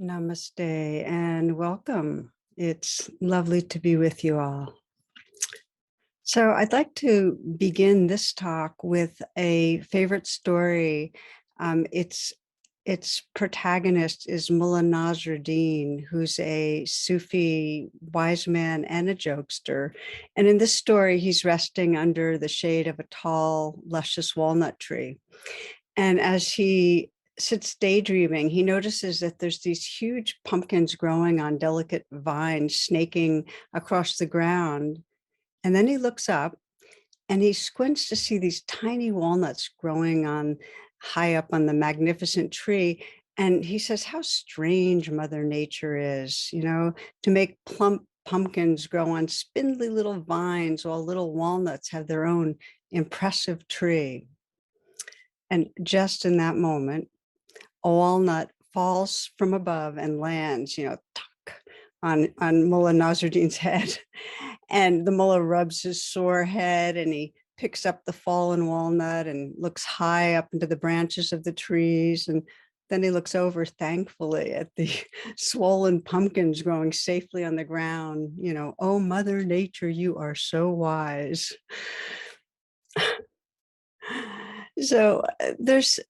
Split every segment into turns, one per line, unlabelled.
Namaste and welcome. It's lovely to be with you all. So, I'd like to begin this talk with a favorite story. Its protagonist is Mullah Nasruddin, who's a Sufi wise man and a jokester. And in this story, he's resting under the shade of a tall, luscious walnut tree. And as he sits daydreaming, he notices that there's these huge pumpkins growing on delicate vines snaking across the ground. And then he looks up and he squints to see these tiny walnuts growing on high up on the magnificent tree. And he says, how strange Mother Nature is, to make plump pumpkins grow on spindly little vines while little walnuts have their own impressive tree. And just in that moment, a walnut falls from above and lands, tuck on Mullah Nasruddin's head. And the mullah rubs his sore head and he picks up the fallen walnut and looks high up into the branches of the trees. And then he looks over thankfully at the swollen pumpkins growing safely on the ground. Oh, Mother Nature, you are so wise. So there's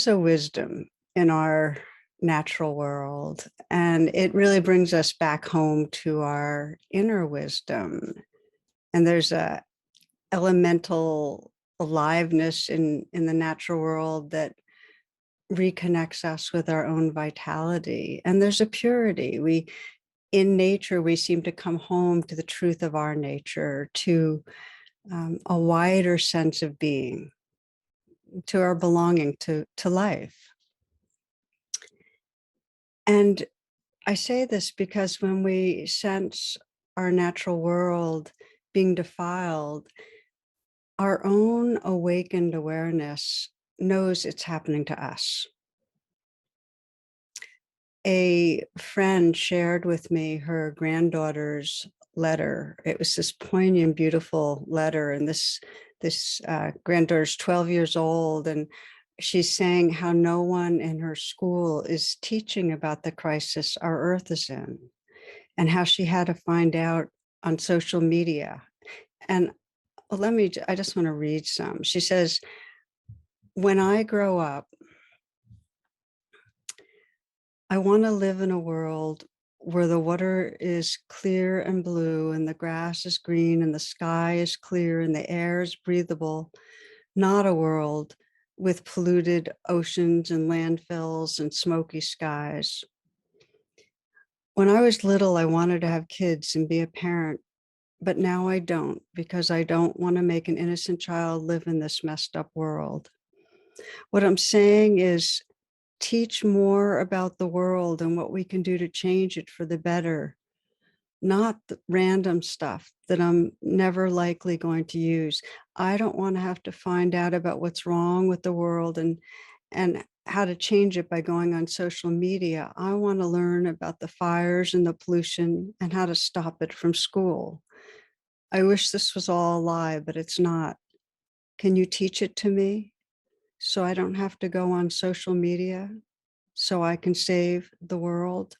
a wisdom in our natural world, and it really brings us back home to our inner wisdom. And there's a elemental aliveness in the natural world that reconnects us with our own vitality. And there's a purity. In nature, we seem to come home to the truth of our nature, to a wider sense of being, to our belonging to life. And I say this because when we sense our natural world being defiled, our own awakened awareness knows it's happening to us. A friend shared with me her granddaughter's letter. It was this poignant, beautiful letter. And this granddaughter's 12 years old. And she's saying how no one in her school is teaching about the crisis our earth is in, and how she had to find out on social media. And I just want to read some. She says, when I grow up, I want to live in a world where the water is clear and blue and the grass is green and the sky is clear and the air is breathable, not a world with polluted oceans and landfills and smoky skies. When I was little, I wanted to have kids and be a parent, but now I don't, because I don't want to make an innocent child live in this messed up world. What I'm saying is, teach more about the world and what we can do to change it for the better, not the random stuff that I'm never likely going to use. I don't want to have to find out about what's wrong with the world and how to change it by going on social media. I want to learn about the fires and the pollution and how to stop it from school. I wish this was all a lie, but it's not. Can you teach it to me so I don't have to go on social media, so I can save the world?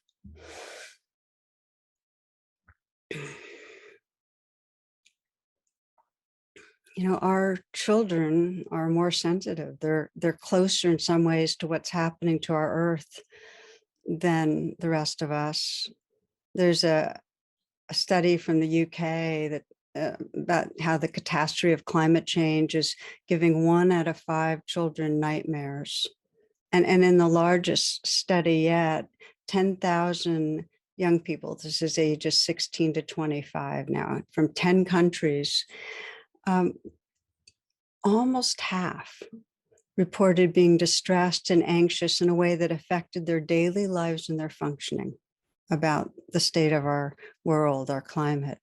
Our children are more sensitive. They're closer in some ways to what's happening to our earth than the rest of us. There's a study from the UK that about how the catastrophe of climate change is giving 1 out of 5 children nightmares. And in the largest study yet, 10,000 young people, this is ages 16 to 25 now, from 10 countries, almost half reported being distressed and anxious in a way that affected their daily lives and their functioning about the state of our world, our climate.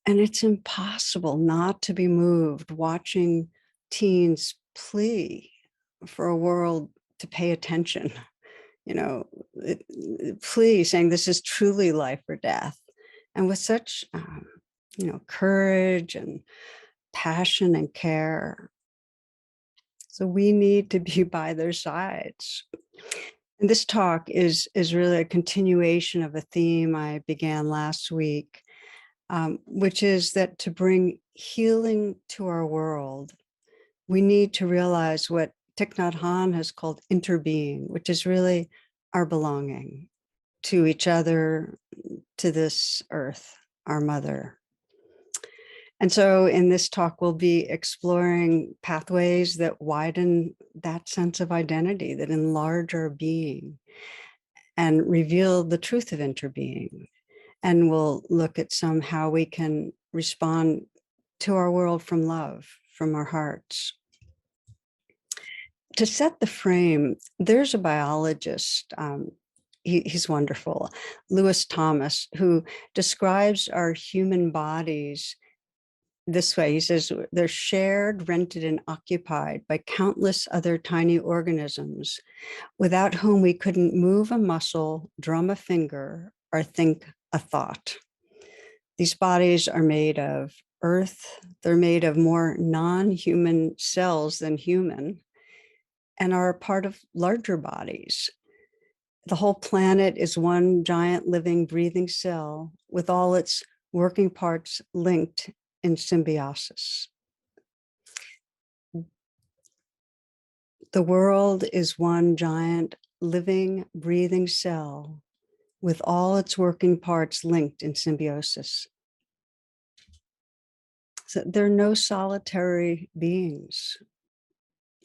And it's impossible not to be moved watching teens plea for a world to pay attention, plea saying this is truly life or death. And with such, courage and passion and care. So we need to be by their sides. And this talk is really a continuation of a theme I began last week, which is that to bring healing to our world, we need to realize what Thich Nhat Hanh has called interbeing, which is really our belonging to each other, to this earth, our mother. And so in this talk, we'll be exploring pathways that widen that sense of identity, that enlarge our being and reveal the truth of interbeing. And we'll look at some how we can respond to our world from love, from our hearts. To set the frame, there's a biologist, he's wonderful, Lewis Thomas, who describes our human bodies this way. He says, they're shared, rented, and occupied by countless other tiny organisms without whom we couldn't move a muscle, drum a finger, or think a thought. These bodies are made of earth. They're made of more non-human cells than human, and are a part of larger bodies. The whole planet is one giant living, breathing cell with all its working parts linked in symbiosis. The world is one giant living, breathing cell with all its working parts linked in symbiosis. So there are no solitary beings.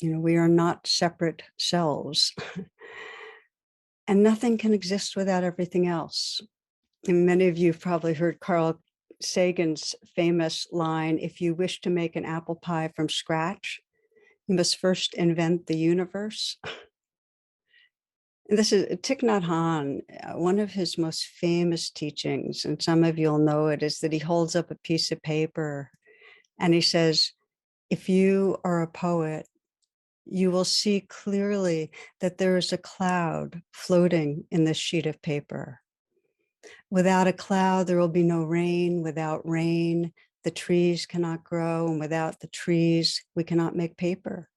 We are not separate selves. And nothing can exist without everything else. And many of you have probably heard Carl Sagan's famous line, if you wish to make an apple pie from scratch, you must first invent the universe. And this is Thich Nhat Hanh, one of his most famous teachings, and some of you'll know it, is that he holds up a piece of paper and he says, if you are a poet, you will see clearly that there is a cloud floating in this sheet of paper. Without a cloud, there will be no rain. Without rain, the trees cannot grow. And without the trees, we cannot make paper.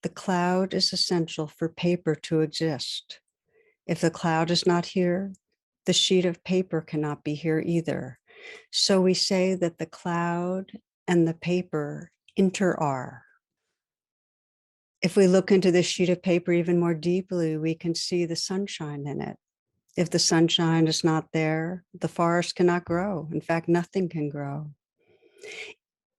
The cloud is essential for paper to exist. If the cloud is not here, the sheet of paper cannot be here either. So we say that the cloud and the paper inter-are. If we look into this sheet of paper even more deeply, we can see the sunshine in it. If the sunshine is not there, the forest cannot grow. In fact, nothing can grow.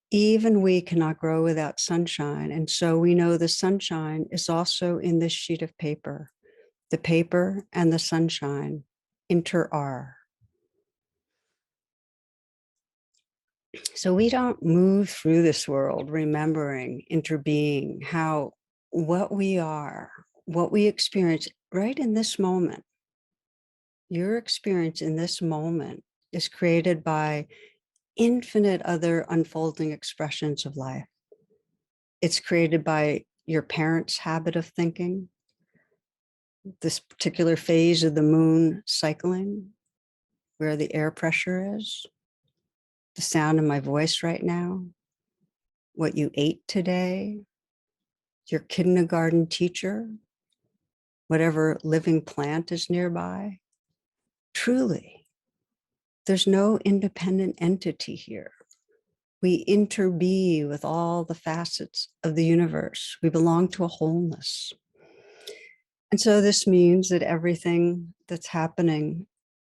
Even we cannot grow without sunshine. And so we know the sunshine is also in this sheet of paper. The paper and the sunshine inter-are. So we don't move through this world remembering, interbeing, how what we are, what we experience right in this moment, your experience in this moment is created by infinite other unfolding expressions of life. It's created by your parents' habit of thinking, this particular phase of the moon cycling, where the air pressure is, the sound of my voice right now, what you ate today, your kindergarten teacher, whatever living plant is nearby. Truly, there's no independent entity here. We interbe with all the facets of the universe. We belong to a wholeness. And so this means that everything that's happening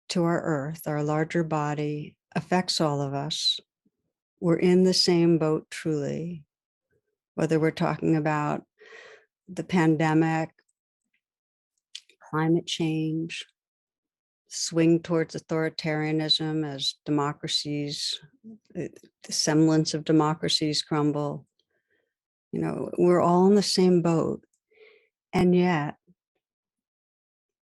to our earth, our larger body, affects all of us. We're in the same boat, truly, whether we're talking about the pandemic, climate change, swing towards authoritarianism as democracies, the semblance of democracies crumble. We're all in the same boat. And yet,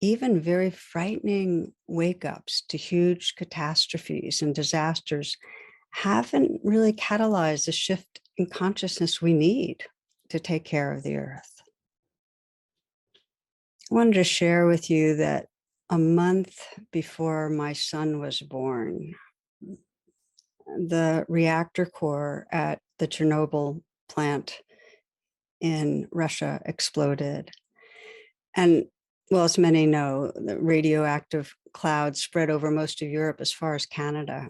even very frightening wake-ups to huge catastrophes and disasters haven't really catalyzed the shift in consciousness we need to take care of the earth. I wanted to share with you that a month before my son was born, the reactor core at the Chernobyl plant in Russia exploded. And Well, as many know, the radioactive clouds spread over most of Europe as far as Canada.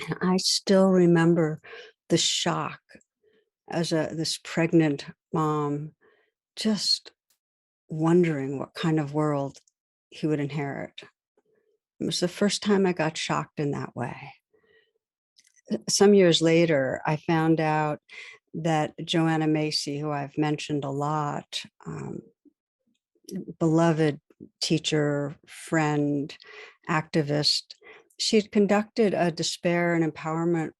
And I still remember the shock as this pregnant mom, just wondering what kind of world he would inherit. It was the first time I got shocked in that way. Some years later, I found out that Joanna Macy, who I've mentioned a lot, beloved teacher, friend, activist, she had conducted a despair and empowerment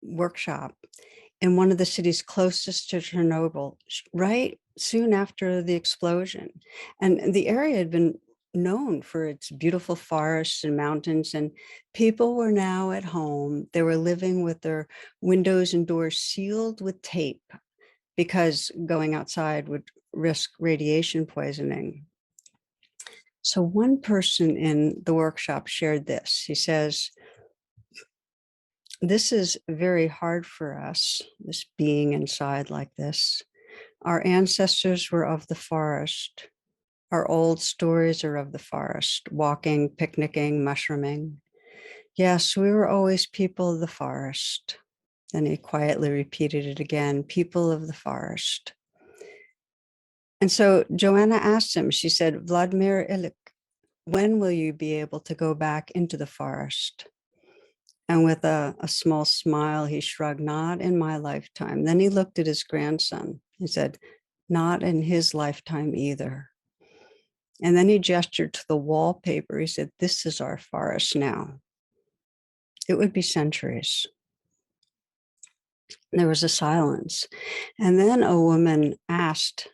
workshop in one of the cities closest to Chernobyl, right soon after the explosion. And the area had been known for its beautiful forests and mountains, and people were now at home. They were living with their windows and doors sealed with tape because going outside would risk radiation poisoning. So one person in the workshop shared this. He says, "This is very hard for us, this being inside like this. Our ancestors were of the forest. Our old stories are of the forest, walking, picnicking, mushrooming. Yes, we were always people of the forest." Then he quietly repeated it again, people of the forest. And so Joanna asked him, she said, "Vladimir Ilyich, when will you be able to go back into the forest?" And with a small smile, he shrugged, "Not in my lifetime." Then he looked at his grandson. He said, "Not in his lifetime either." And then he gestured to the wallpaper. He said, "This is our forest now." It would be centuries. There was a silence. And then a woman asked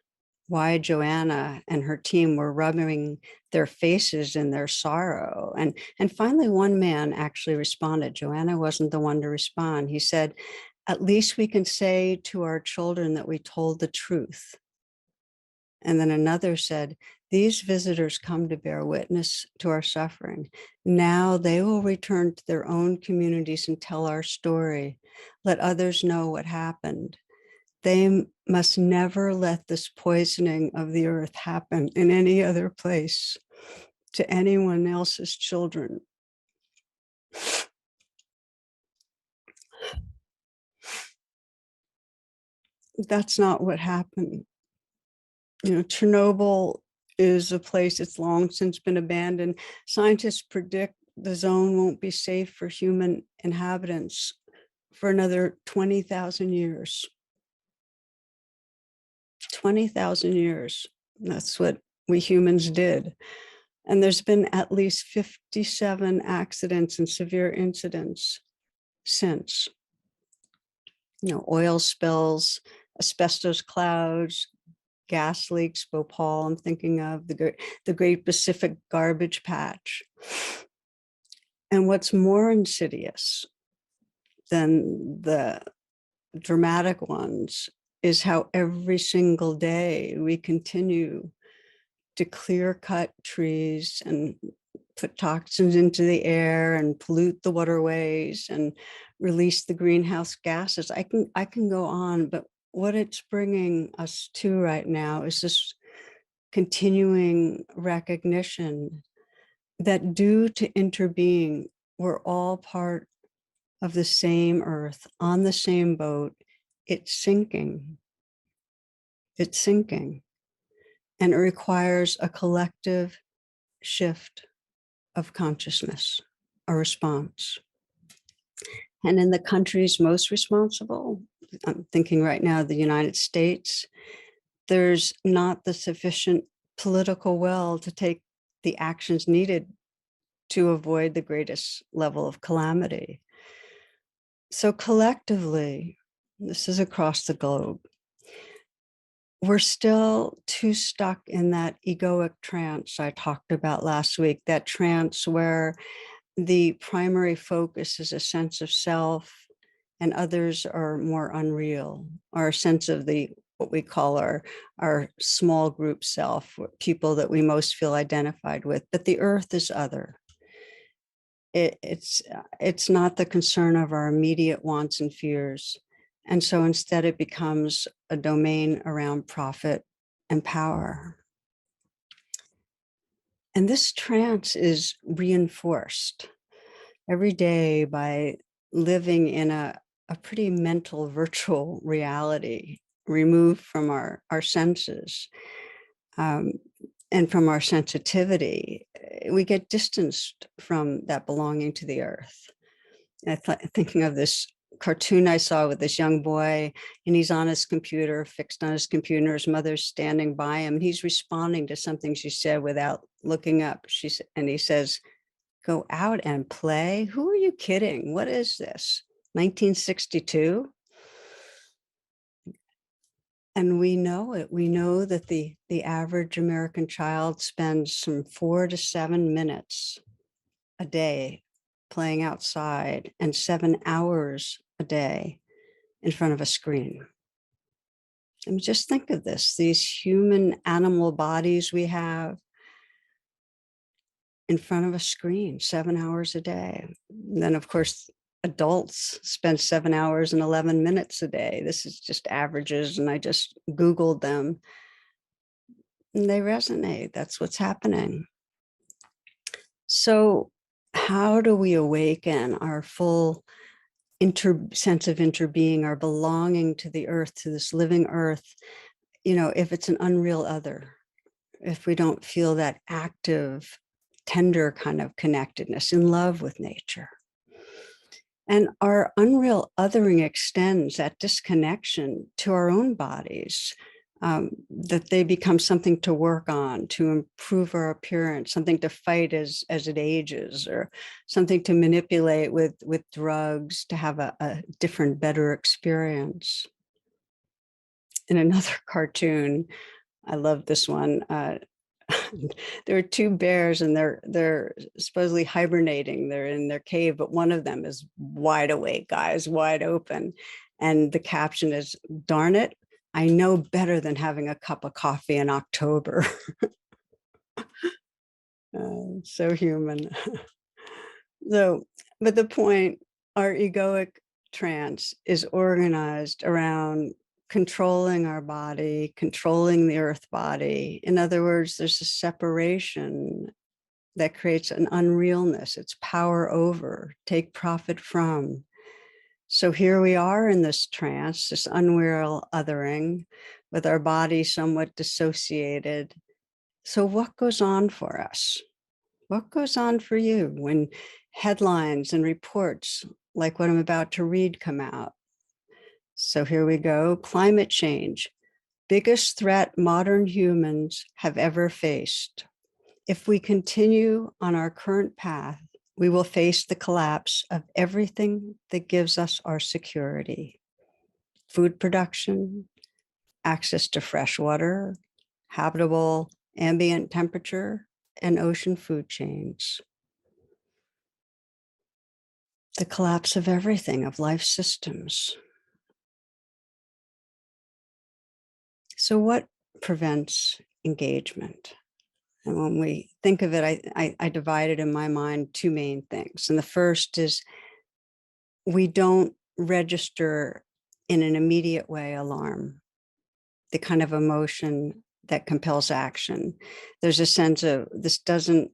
why Joanna and her team were rubbing their faces in their sorrow. And finally, one man actually responded. Joanna wasn't the one to respond. He said, "At least we can say to our children that we told the truth." And then another said, "These visitors come to bear witness to our suffering. Now they will return to their own communities and tell our story. Let others know what happened. They must never let this poisoning of the earth happen in any other place to anyone else's children." That's not what happened. Chernobyl is a place that's long since been abandoned. Scientists predict the zone won't be safe for human inhabitants for another 20,000 years. 20,000 years. That's what we humans did. And there's been at least 57 accidents and severe incidents since. Oil spills, asbestos clouds, gas leaks, Bhopal, I'm thinking of the Great Pacific Garbage Patch. And what's more insidious than the dramatic ones is how every single day we continue to clear cut trees and put toxins into the air and pollute the waterways and release the greenhouse gases. I can go on, but what it's bringing us to right now is this continuing recognition that due to interbeing, we're all part of the same earth, on the same boat. It's sinking. It's sinking. And it requires a collective shift of consciousness, a response. And in the countries most responsible, I'm thinking right now, the United States, there's not the sufficient political will to take the actions needed to avoid the greatest level of calamity. So collectively, this is across the globe, we're still too stuck in that egoic trance I talked about last week, that trance where the primary focus is a sense of self and others are more unreal, or a sense of what we call our small group self, people that we most feel identified with. But the earth is other. It's not the concern of our immediate wants and fears. And so instead it becomes a domain around profit and power. And this trance is reinforced every day by living in a pretty mental virtual reality, removed from our senses, um, and from our sensitivity. We get distanced from that belonging to the earth. Thinking of this cartoon I saw with this young boy, and he's on his computer, fixed on his computer. His mother's standing by him, and he's responding to something she said without looking up. And he says, "Go out and play? Who are you kidding? What is this? 1962?" And we know it. We know that the average American child spends from 4 to 7 minutes a day playing outside and 7 hours a day in front of a screen. I mean, just think of this, these human animal bodies we have in front of a screen 7 hours a day. And then, of course, adults spend 7 hours and 11 minutes a day. This is just averages, and I just Googled them, and they resonate. That's what's happening. So, how do we awaken our full sense of interbeing, our belonging to the earth, to this living earth? If it's an unreal other, if we don't feel that active, tender kind of connectedness, in love with nature. And our unreal othering extends that disconnection to our own bodies, that they become something to work on, to improve our appearance, something to fight as it ages, or something to manipulate with drugs to have a different, better experience. In another cartoon, I love this one. There are two bears, and they're supposedly hibernating. They're in their cave, but one of them is wide awake, eyes wide open. And the caption is, "Darn it, I know better than having a cup of coffee in October." So human. So, but the point, our egoic trance is organized around controlling our body, controlling the earth body. In other words, there's a separation that creates an unrealness. It's power over, take profit from. So here we are in this trance, this unreal othering, with our body somewhat dissociated. So what goes on for us? What goes on for you when headlines and reports like what I'm about to read come out? So here we go. Climate change, biggest threat modern humans have ever faced. If we continue on our current path, we will face the collapse of everything that gives us our security: food production, access to fresh water, habitable ambient temperature, and ocean food chains. The collapse of everything, of life systems. So what prevents engagement? And when we think of it, I divide it in my mind two main things. And the first is, we don't register in an immediate way alarm, the kind of emotion that compels action. There's a sense of, this doesn't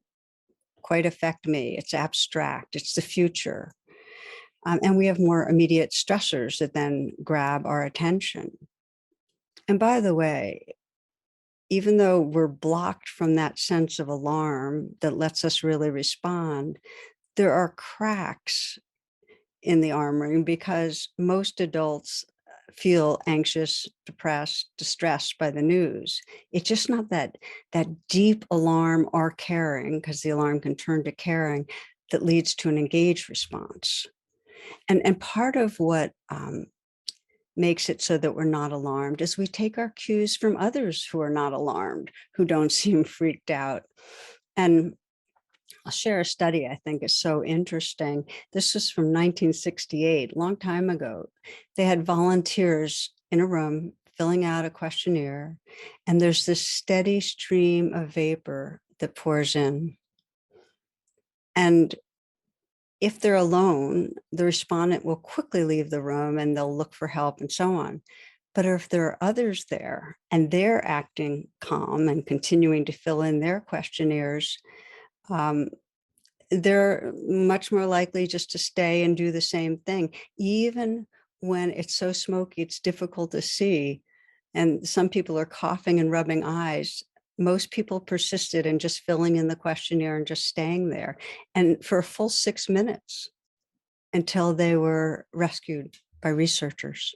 quite affect me. It's abstract. It's the future. And we have more immediate stressors that then grab our attention. And by the way, even though we're blocked from that sense of alarm that lets us really respond, there are cracks in the armoring, because most adults feel anxious, depressed, distressed by the news. It's just not that deep alarm or caring, because the alarm can turn to caring, that leads to an engaged response. And part of what makes it so that we're not alarmed is we take our cues from others who are not alarmed, who don't seem freaked out. And I'll share a study I think is so interesting. This was from 1968, a long time ago. They had volunteers in a room filling out a questionnaire, and there's this steady stream of vapor that pours in. And if they're alone, the respondent will quickly leave the room and they'll look for help and so on. But if there are others there and they're acting calm and continuing to fill in their questionnaires, um, they're much more likely just to stay and do the same thing, even when it's so smoky, it's difficult to see. And some people are coughing and rubbing eyes. Most people persisted in just filling in the questionnaire and just staying there. And for a full 6 minutes until they were rescued by researchers.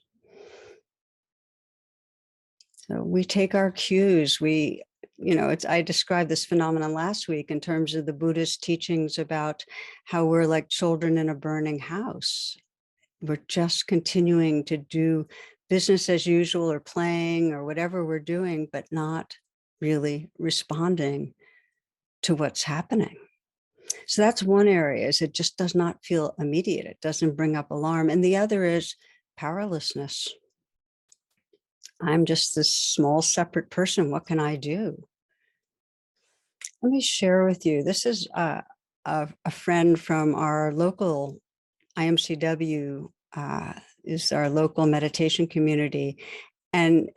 So we take our cues. I described this phenomenon last week in terms of the Buddhist teachings about how we're like children in a burning house. We're just continuing to do business as usual or playing or whatever we're doing, but not really responding to what's happening. So that's one area, is it just does not feel immediate. It doesn't bring up alarm. And the other is powerlessness. I'm just this small separate person. What can I do? Let me share with you. This is a friend from our local IMCW, is our local meditation community. And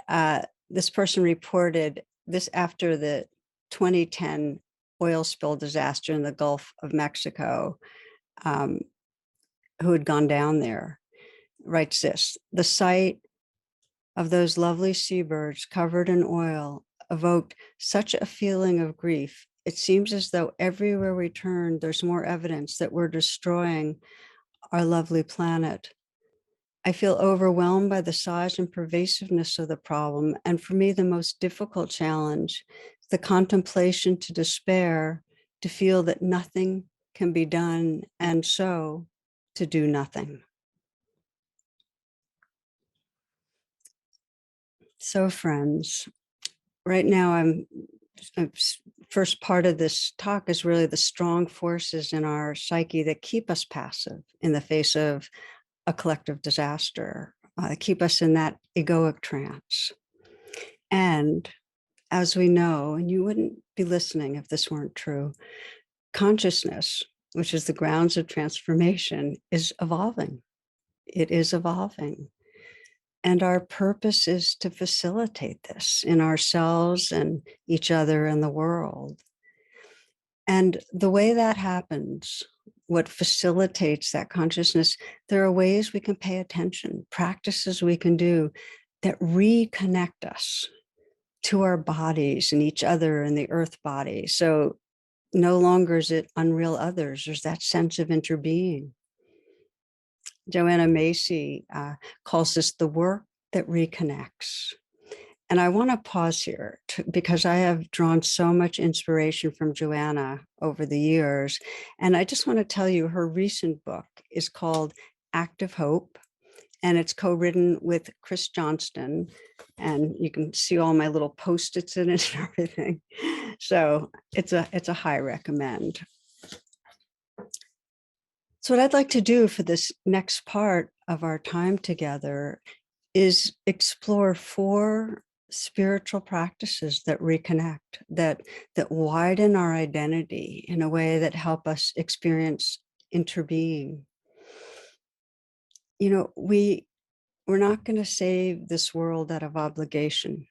this person reported this after the 2010 oil spill disaster in the Gulf of Mexico, um, who had gone down there, writes this: the sight of those lovely seabirds covered in oil evoked such a feeling of grief. It seems as though everywhere we turn, there's more evidence that we're destroying our lovely planet. I feel overwhelmed by the size and pervasiveness of the problem. And for me, the most difficult challenge, the contemplation to despair, to feel that nothing can be done, and so to do nothing. So, friends, right now first part of this talk is really the strong forces in our psyche that keep us passive in the face of a collective disaster, keep us in that egoic trance. And as we know, and you wouldn't be listening if this weren't true, consciousness, which is the grounds of transformation, is evolving. It is evolving. And our purpose is to facilitate this in ourselves and each other and the world. And the way that happens, what facilitates that consciousness, there are ways we can pay attention, practices we can do that reconnect us to our bodies and each other and the earth body. So no longer is it unreal others. There's that sense of interbeing. Joanna Macy calls this the work that reconnects. And I want to pause here because I have drawn so much inspiration from Joanna over the years. And I just want to tell you, her recent book is called Active Hope, and it's co-written with Chris Johnston. And you can see all my little Post-its in it and everything. So it's a high recommend. So what I'd like to do for this next part of our time together is explore 4 spiritual practices that reconnect, that widen our identity in a way that help us experience interbeing. You know, we're not going to save this world out of obligation.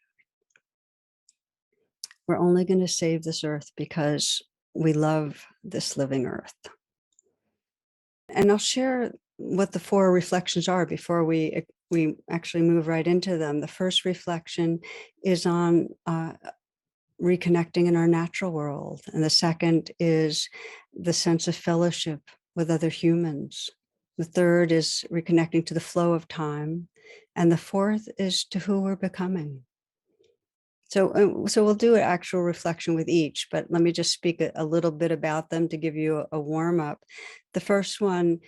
We're only going to save this earth because we love this living earth. And I'll share what the 4 reflections are before we actually move right into them. The first reflection is on reconnecting in our natural world. And the second is the sense of fellowship with other humans. The third is reconnecting to the flow of time. And the fourth is to who we're becoming. So we'll do an actual reflection with each, but let me just speak a little bit about them to give you a warm up. The first one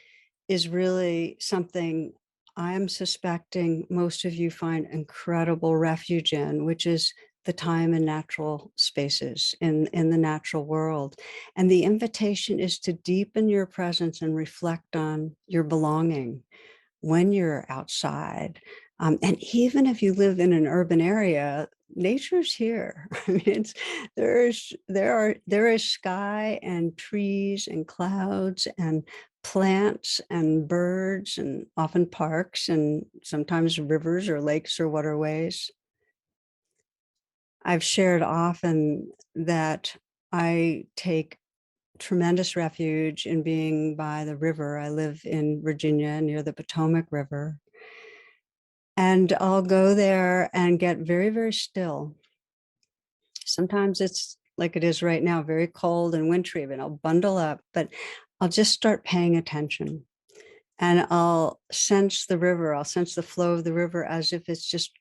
is really something I'm suspecting most of you find incredible refuge in, which is the time and natural spaces in the natural world. And the invitation is to deepen your presence and reflect on your belonging when you're outside. And even if you live in an urban area, nature's here. I mean, there is sky and trees and clouds and plants and birds, and often parks, and sometimes rivers or lakes or waterways. I've shared often that I take tremendous refuge in being by the river. I live in Virginia near the Potomac River. And I'll go there and get very, very still. Sometimes it's like it is right now, very cold and wintry, but I'll bundle up, but I'll just start paying attention. And I'll sense the river, I'll sense the flow of the river as if it's just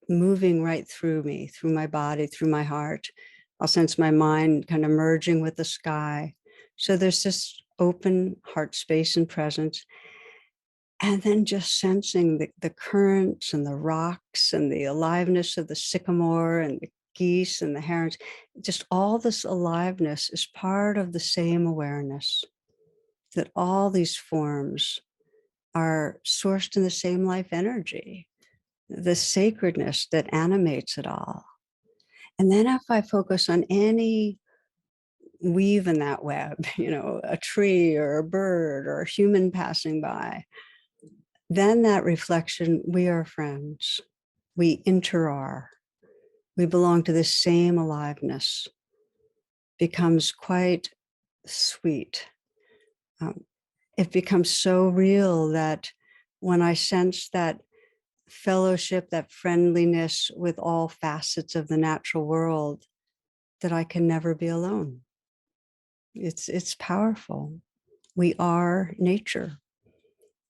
moving right through me, through my body, through my heart. I'll sense my mind kind of merging with the sky. So there's this open heart space and presence. And then just sensing the currents and the rocks and the aliveness of the sycamore and the geese and the herons. Just all this aliveness is part of the same awareness, that all these forms are sourced in the same life energy, the sacredness that animates it all. And then if I focus on any weave in that web, a tree or a bird or a human passing by, then that reflection, we are friends. We inter-are. We belong to the same aliveness, becomes quite sweet. It becomes so real that when I sense that fellowship, that friendliness with all facets of the natural world, that I can never be alone. It's powerful. We are nature.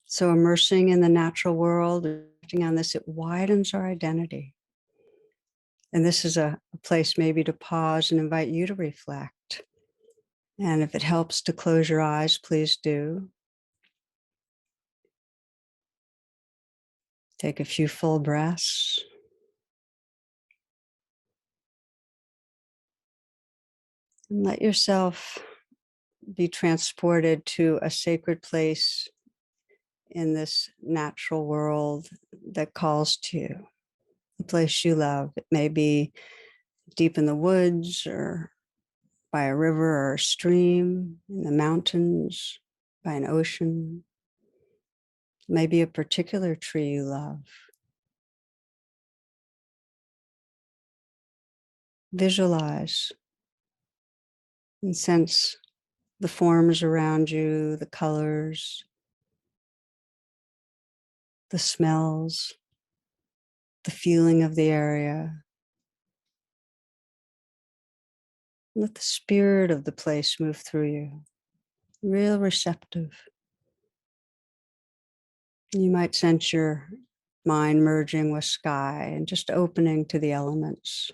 So immersing in the natural world, acting on this, it widens our identity. And this is a place maybe to pause and invite you to reflect. And if it helps to close your eyes, please do. Take a few full breaths. And let yourself be transported to a sacred place in this natural world that calls to you, the place you love. It may be deep in the woods or by a river or a stream, in the mountains, by an ocean. Maybe a particular tree you love. Visualize and sense the forms around you, the colors, the smells, the feeling of the area. Let the spirit of the place move through you, real receptive. You might sense your mind merging with sky and just opening to the elements.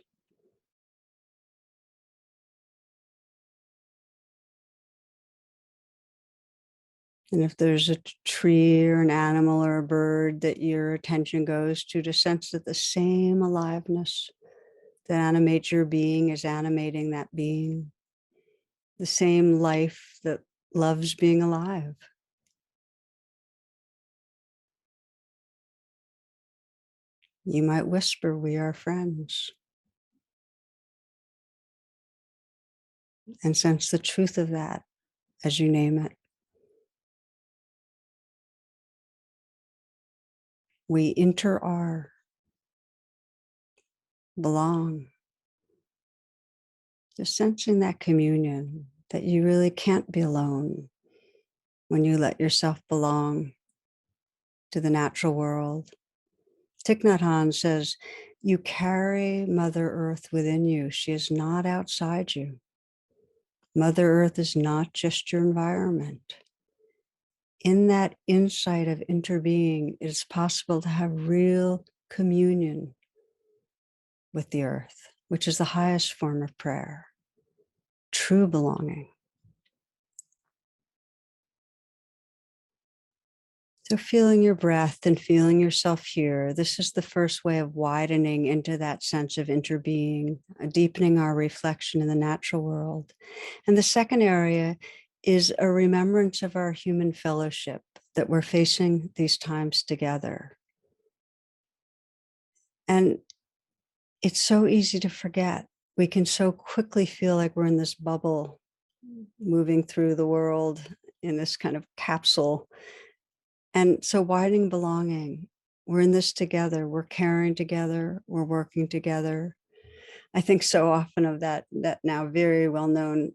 And if there's a tree or an animal or a bird that your attention goes to sense that the same aliveness that animates your being is animating that being. The same life that loves being alive. You might whisper, "We are friends," and sense the truth of that as you name it. We inter-are, belong. Just sensing that communion, that you really can't be alone when you let yourself belong to the natural world. Thich Nhat Hanh says, you carry Mother Earth within you. She is not outside you. Mother Earth is not just your environment. In that insight of interbeing, it is possible to have real communion with the earth, which is the highest form of prayer, true belonging. So feeling your breath and feeling yourself here, this is the first way of widening into that sense of interbeing, deepening our reflection in the natural world. And the second area is a remembrance of our human fellowship, that we're facing these times together. And it's so easy to forget. We can so quickly feel like we're in this bubble moving through the world in this kind of capsule. And so widening belonging, we're in this together, we're caring together, we're working together. I think so often of that now very well-known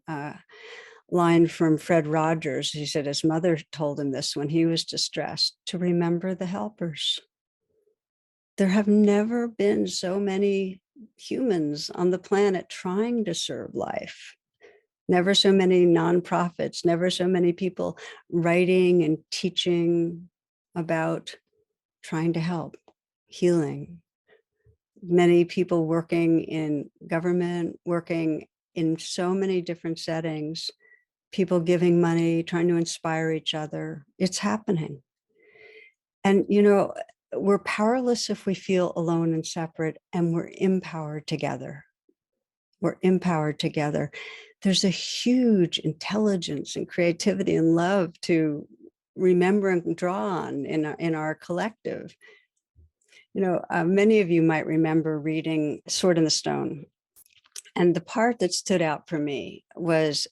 line from Fred Rogers. He said his mother told him this when he was distressed, to remember the helpers. There have never been so many humans on the planet trying to serve life. Never so many nonprofits, never so many people writing and teaching about trying to help, healing. Many people working in government, working in so many different settings, people giving money, trying to inspire each other. It's happening. And, we're powerless if we feel alone and separate, and we're empowered together. We're empowered together. There's a huge intelligence and creativity and love to remember and draw on in our collective. Many of you might remember reading Sword in the Stone. And the part that stood out for me was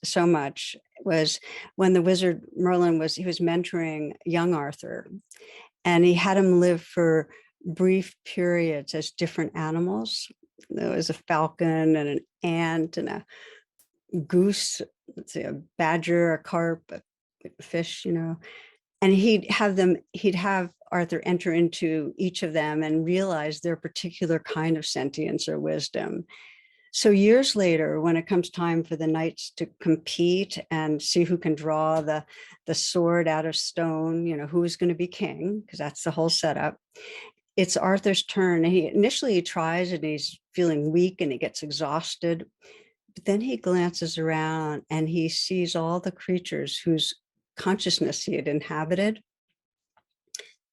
when the wizard Merlin was mentoring young Arthur, and he had him live for brief periods as different animals. There was a falcon and an ant and a goose, let's say a badger, a carp, a fish, and he'd have Arthur enter into each of them and realize their particular kind of sentience or wisdom. So years later, when it comes time for the knights to compete and see who can draw the sword out of stone, who's going to be king, because that's the whole setup. It's Arthur's turn. And he initially tries and he's feeling weak and he gets exhausted. But then he glances around and he sees all the creatures whose consciousness he had inhabited.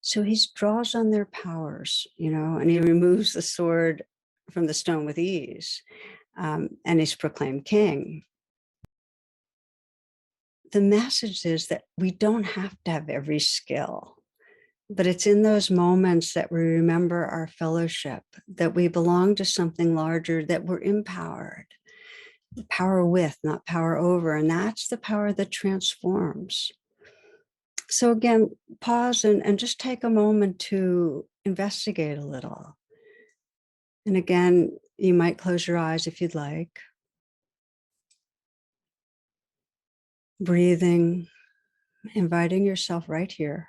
So he draws on their powers, and he removes the sword from the stone with ease. And he's proclaimed king. The message is that we don't have to have every skill, but it's in those moments that we remember our fellowship, that we belong to something larger, that we're empowered. Power with, not power over. And that's the power that transforms. So again, pause and just take a moment to investigate a little. And again, you might close your eyes if you'd like. Breathing, inviting yourself right here.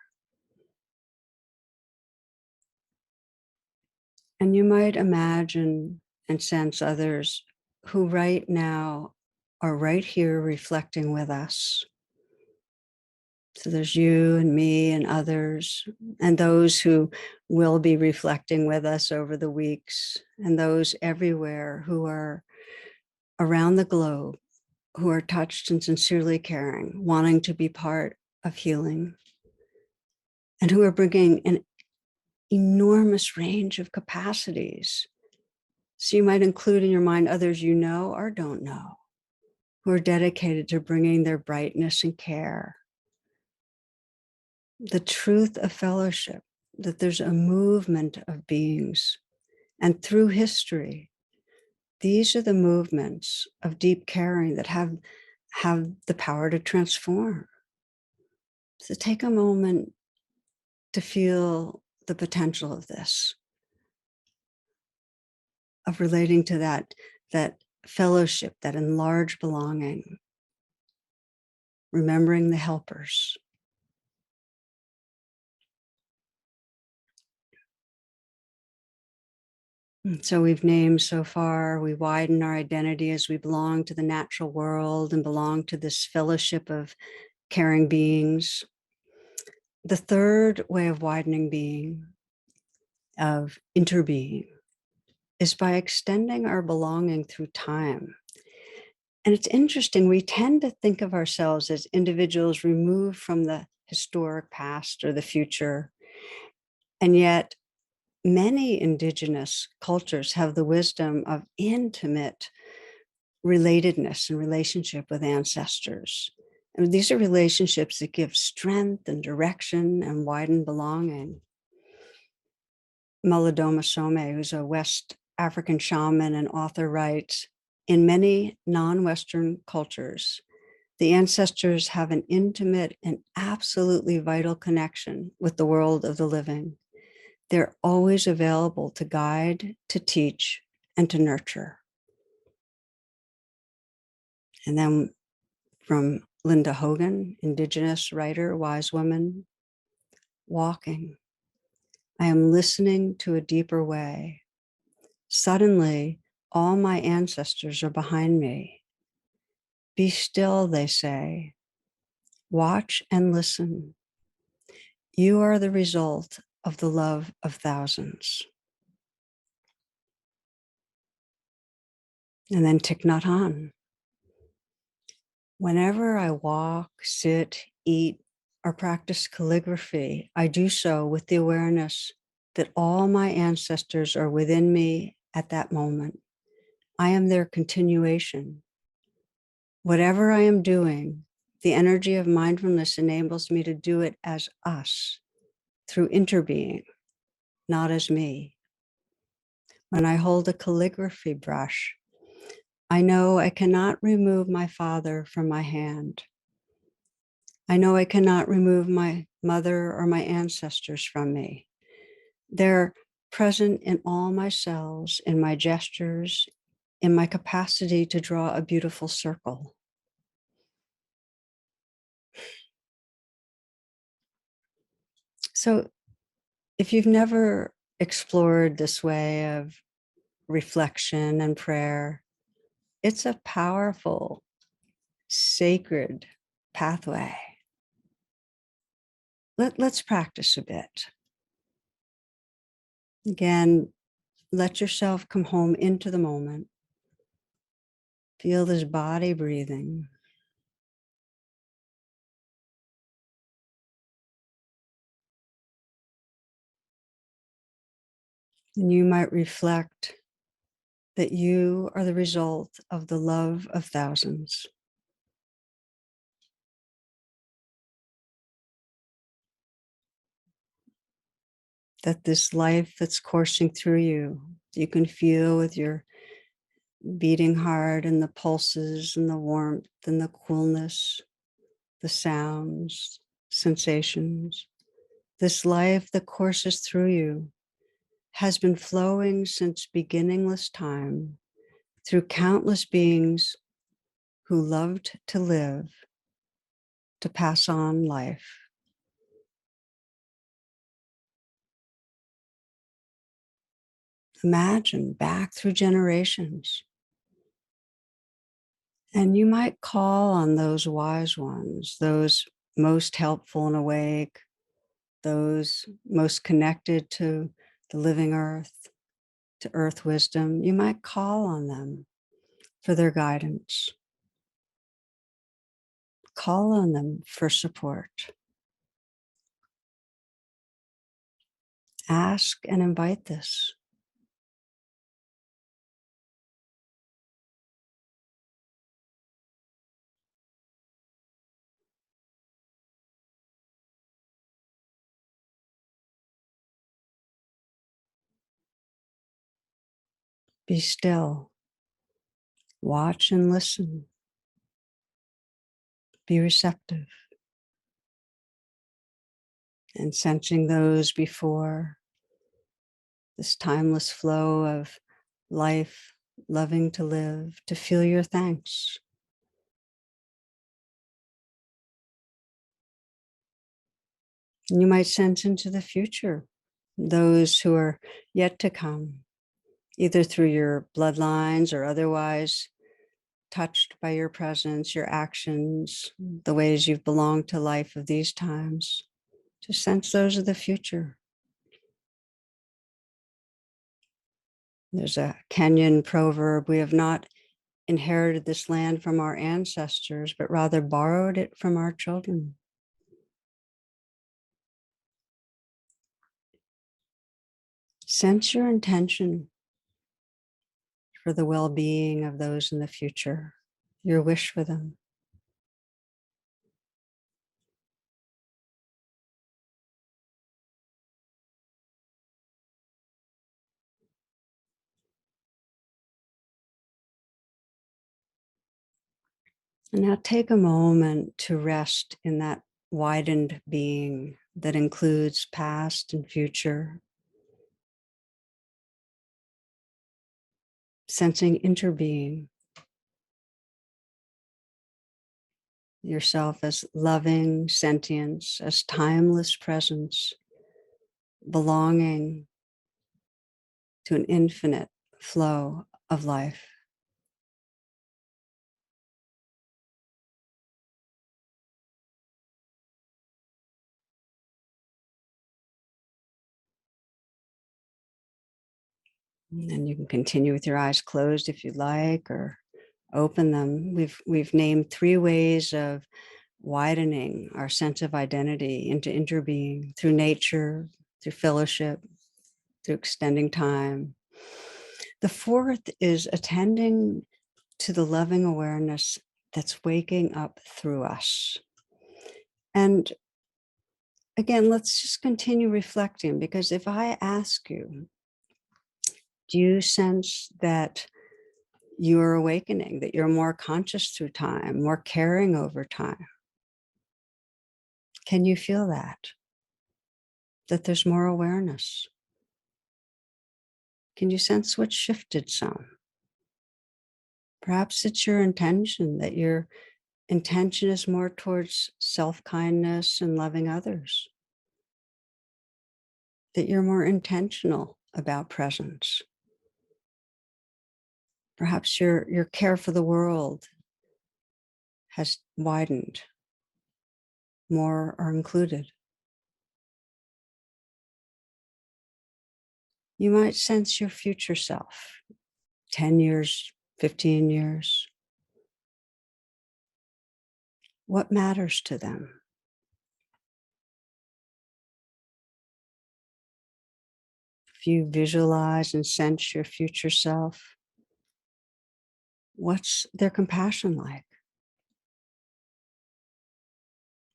And you might imagine and sense others who right now are right here reflecting with us. So there's you and me and others, and those who will be reflecting with us over the weeks, and those everywhere who are around the globe, who are touched and sincerely caring, wanting to be part of healing, and who are bringing an enormous range of capacities. So you might include in your mind others you know or don't know, who are dedicated to bringing their brightness and care. The truth of fellowship, that there's a movement of beings. And through history, these are the movements of deep caring that have the power to transform. So take a moment to feel the potential of this, of relating to that fellowship, that enlarged belonging, remembering the helpers. And so we've named so far, we widen our identity as we belong to the natural world and belong to this fellowship of caring beings. The third way of widening being, of interbeing, is by extending our belonging through time. And it's interesting, we tend to think of ourselves as individuals removed from the historic past or the future. And yet, many indigenous cultures have the wisdom of intimate relatedness and relationship with ancestors. And these are relationships that give strength and direction and widen belonging. Malidoma Some, who's a West African shaman and author, writes, in many non-Western cultures, The ancestors have an intimate and absolutely vital connection with the world of the living. They're always available to guide, to teach, and to nurture. And then from Linda Hogan, Indigenous writer, wise woman, walking. I am listening to a deeper way. Suddenly, all my ancestors are behind me. Be still, they say. Watch and listen. You are the result of the love of thousands. And then Thich Nhat Hanh. Whenever I walk, sit, eat, or practice calligraphy, I do so with the awareness that all my ancestors are within me at that moment. I am their continuation. Whatever I am doing, the energy of mindfulness enables me to do it as us, through interbeing, not as me. When I hold a calligraphy brush, I know I cannot remove my father from my hand. I know I cannot remove my mother or my ancestors from me. They're present in all my cells, in my gestures, in my capacity to draw a beautiful circle. So if you've never explored this way of reflection and prayer, it's a powerful, sacred pathway. Let's practice a bit. Again, let yourself come home into the moment. Feel this body breathing. And you might reflect that you are the result of the love of thousands. That this life that's coursing through you, you can feel with your beating heart and the pulses and the warmth and the coolness, the sounds, sensations. This life that courses through you has been flowing since beginningless time through countless beings who loved to live, to pass on life. Imagine back through generations. And you might call on those wise ones, those most helpful and awake, those most connected to the living earth, to earth wisdom. You might call on them for their guidance. Call on them for support. Ask and invite this. Be still. Watch and listen. Be receptive. And sensing those before, this timeless flow of life, loving to live, to feel your thanks. And you might sense into the future, those who are yet to come, either through your bloodlines or otherwise touched by your presence, your actions, the ways you've belonged to life of these times. To sense those of the future. There's a Kenyan proverb, we have not inherited this land from our ancestors, but rather borrowed it from our children. Sense your intention for the well-being of those in the future, your wish for them. And now take a moment to rest in that widened being that includes past and future, sensing interbeing, yourself as loving sentience, as timeless presence, belonging to an infinite flow of life. And you can continue with your eyes closed if you'd like, or open them. We've named 3 ways of widening our sense of identity into interbeing: through nature, through fellowship, through extending time. The 4th is attending to the loving awareness that's waking up through us. And again, let's just continue reflecting, because if I ask you, do you sense that you're awakening, that you're more conscious through time, more caring over time? Can you feel that? That there's more awareness? Can you sense what shifted some? Perhaps it's your intention, that your intention is more towards self-kindness and loving others, that you're more intentional about presence. Perhaps your care for the world has widened, more are included. You might sense your future self, 10 years, 15 years. What matters to them? If you visualize and sense your future self, what's their compassion like?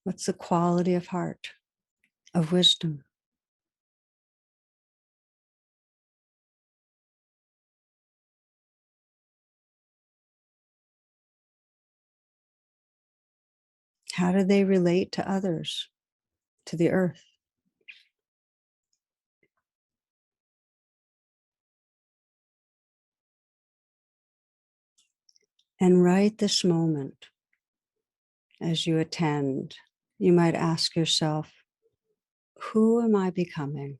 What's the quality of heart, of wisdom? How do they relate to others, to the earth? And right this moment, as you attend, you might ask yourself, who am I becoming?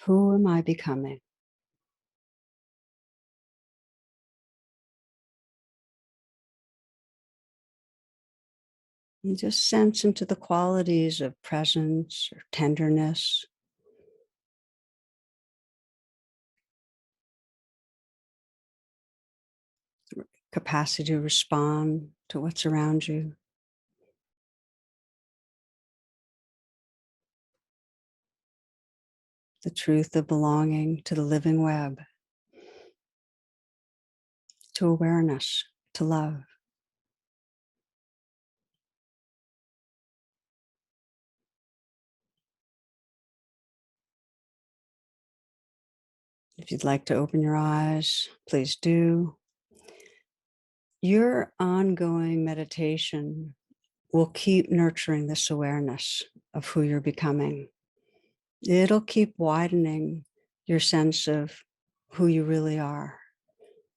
Who am I becoming? And just sense into the qualities of presence or tenderness, capacity to respond to what's around you. The truth of belonging to the living web, to awareness, to love. If you'd like to open your eyes, please do. Your ongoing meditation will keep nurturing this awareness of who you're becoming. It'll keep widening your sense of who you really are,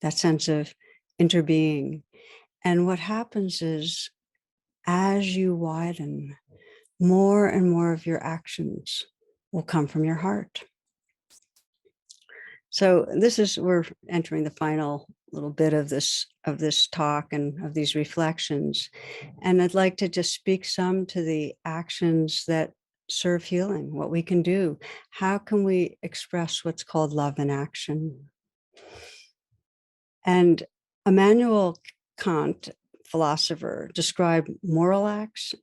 that sense of interbeing. And what happens is, as you widen, more and more of your actions will come from your heart. So we're entering the final little bit of this talk and of these reflections. And I'd like to just speak some to the actions that serve healing, what we can do. How can we express what's called love in action? And Immanuel Kant, philosopher, described moral acts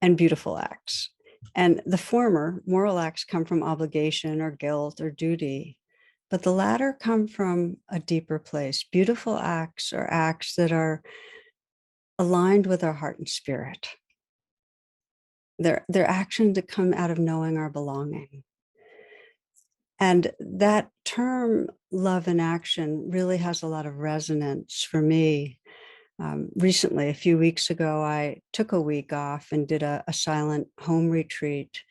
and beautiful acts. And the former, moral acts, come from obligation or guilt or duty, but the latter come from a deeper place. Beautiful acts are acts that are aligned with our heart and spirit. They're actions that come out of knowing our belonging. And that term love in action really has a lot of resonance for me. Recently, a few weeks ago, I took a week off and did a silent home retreat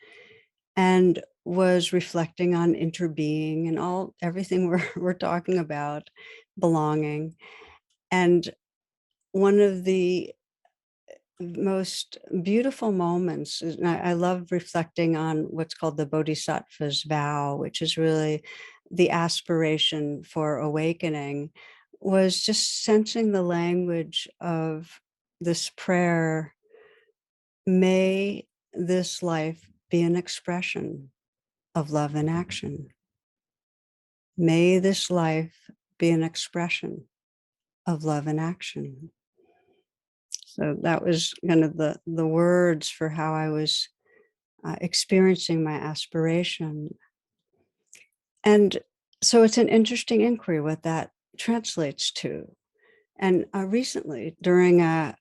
and was reflecting on interbeing and everything we're talking about, belonging. And one of the most beautiful moments is, and I love reflecting on what's called the Bodhisattva's vow, which is really the aspiration for awakening, was just sensing the language of this prayer. May this life be an expression of love in action. May this life be an expression of love in action. So that was kind of the words for how I was experiencing my aspiration. And so it's an interesting inquiry what that translates to. And recently, during a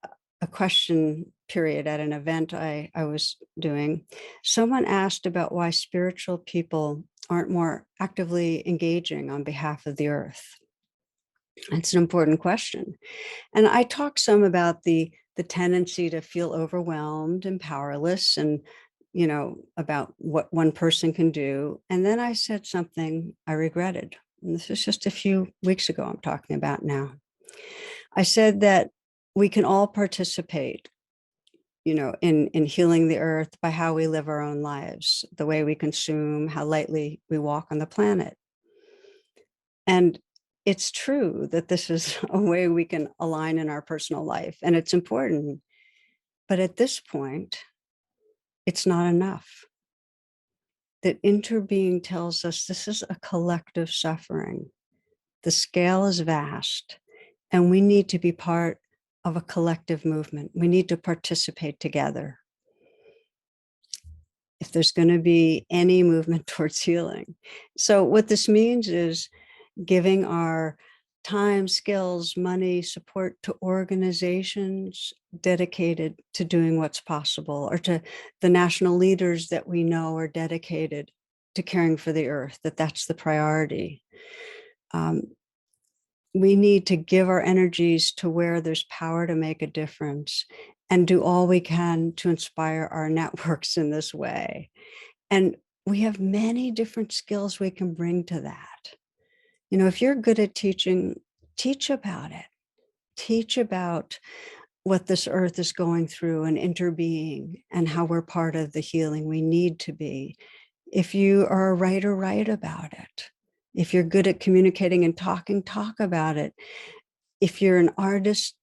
question period at an event I was doing, someone asked about why spiritual people aren't more actively engaging on behalf of the earth. It's an important question. And I talked some about the tendency to feel overwhelmed and powerless, and about what one person can do. And then I said something I regretted. And this is just a few weeks ago I'm talking about now. I said that we can all participate, in healing the earth by how we live our own lives, the way we consume, how lightly we walk on the planet. And it's true that this is a way we can align in our personal life, and it's important. But at this point, it's not enough. That interbeing tells us this is a collective suffering. The scale is vast, and we need to be part of a collective movement. We need to participate together if there's going to be any movement towards healing. So, what this means is giving our time, skills, money, support to organizations dedicated to doing what's possible, or to the national leaders that we know are dedicated to caring for the earth, that's the priority. Um, we need to give our energies to where there's power to make a difference and do all we can to inspire our networks in this way. And we have many different skills we can bring to that. If you're good at teaching, teach about it. Teach about what this earth is going through and interbeing and how we're part of the healing we need to be. If you are a writer, write about it. If you're good at communicating and talking, talk about it. If you're an artist,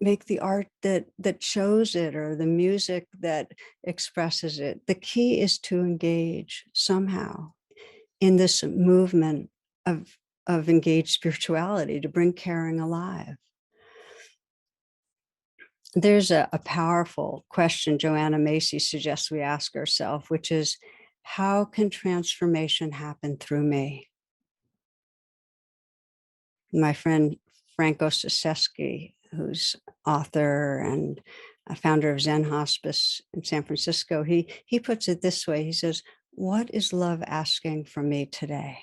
make the art that shows it, or the music that expresses it. The key is to engage somehow in this movement of engaged spirituality, to bring caring alive. There's a powerful question Joanna Macy suggests we ask ourselves, which is, how can transformation happen through me? My friend Franco Sisesky, who's author and a founder of Zen Hospice in San Francisco, he puts it this way. He says, what is love asking from me today?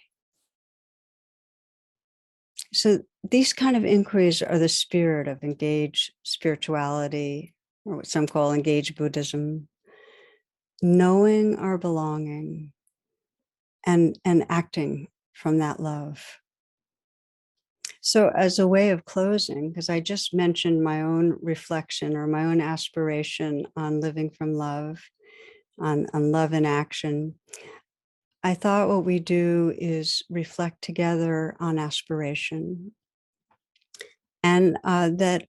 So these kind of inquiries are the spirit of engaged spirituality, or what some call engaged Buddhism, knowing our belonging and acting from that love. So as a way of closing, because I just mentioned my own reflection or my own aspiration on living from love, on love in action, I thought what we do is reflect together on aspiration, and that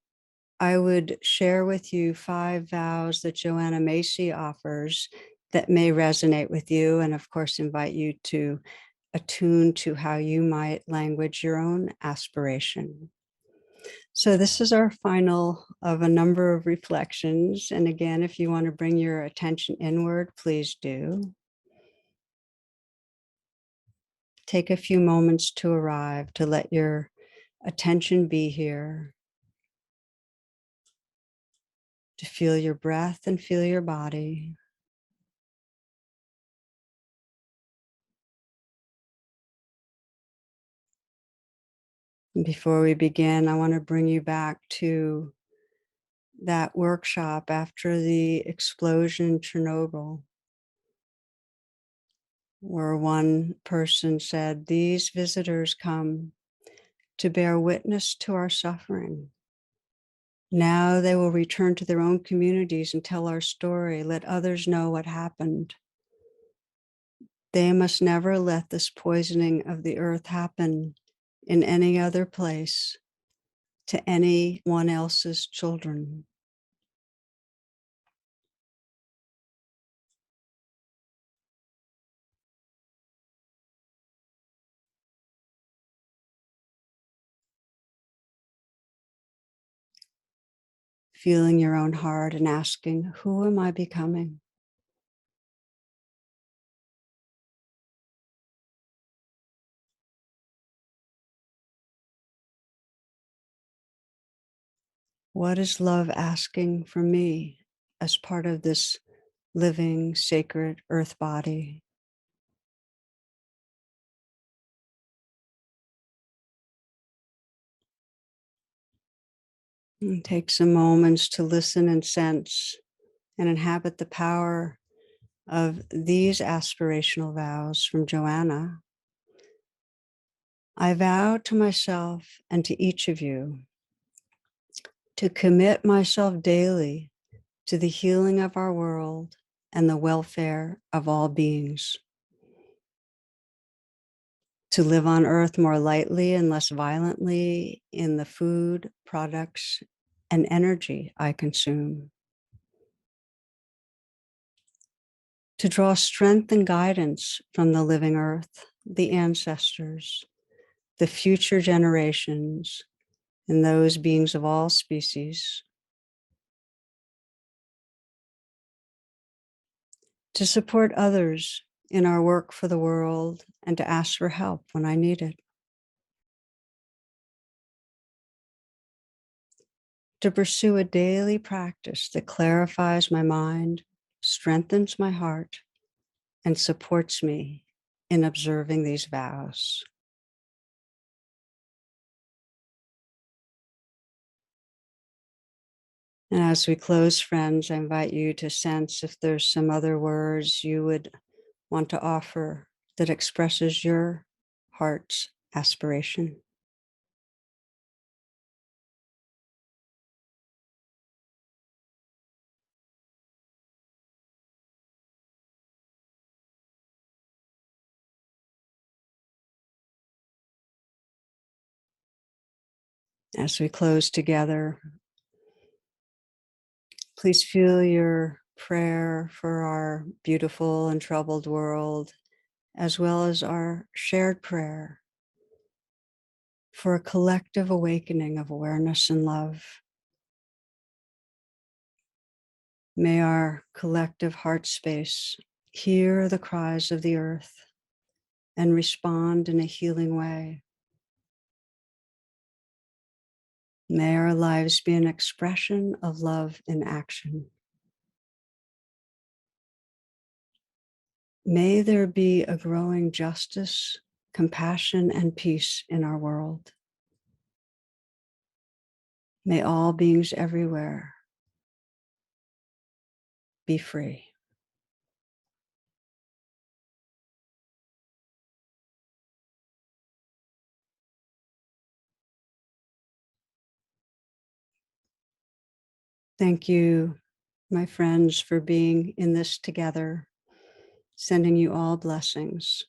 I would share with you 5 vows that Joanna Macy offers that may resonate with you, and of course, invite you to attune to how you might language your own aspiration. So, this is our final of a number of reflections. And again, if you want to bring your attention inward, please do. Take a few moments to arrive, to let your attention be here, to feel your breath and feel your body. Before we begin, I want to bring you back to that workshop after the explosion in Chernobyl, where one person said, "These visitors come to bear witness to our suffering. Now they will return to their own communities and tell our story, let others know what happened. They must never let this poisoning of the earth happen in any other place to anyone else's children." Feeling your own heart and asking, who am I becoming? What is love asking from me as part of this living, sacred earth body? And take some moments to listen and sense and inhabit the power of these aspirational vows from Joanna. I vow to myself and to each of you to commit myself daily to the healing of our world and the welfare of all beings, to live on earth more lightly and less violently in the food, products, and energy I consume, to draw strength and guidance from the living earth, the ancestors, the future generations, and those beings of all species, to support others in our work for the world and to ask for help when I need it, to pursue a daily practice that clarifies my mind, strengthens my heart, and supports me in observing these vows. And as we close, friends, I invite you to sense if there's some other words you would want to offer that expresses your heart's aspiration. As we close together, please feel your prayer for our beautiful and troubled world, as well as our shared prayer for a collective awakening of awareness and love. May our collective heart space hear the cries of the earth and respond in a healing way. May our lives be an expression of love in action. May there be a growing justice, compassion, and peace in our world. May all beings everywhere be free. Thank you, my friends, for being in this together. Sending you all blessings.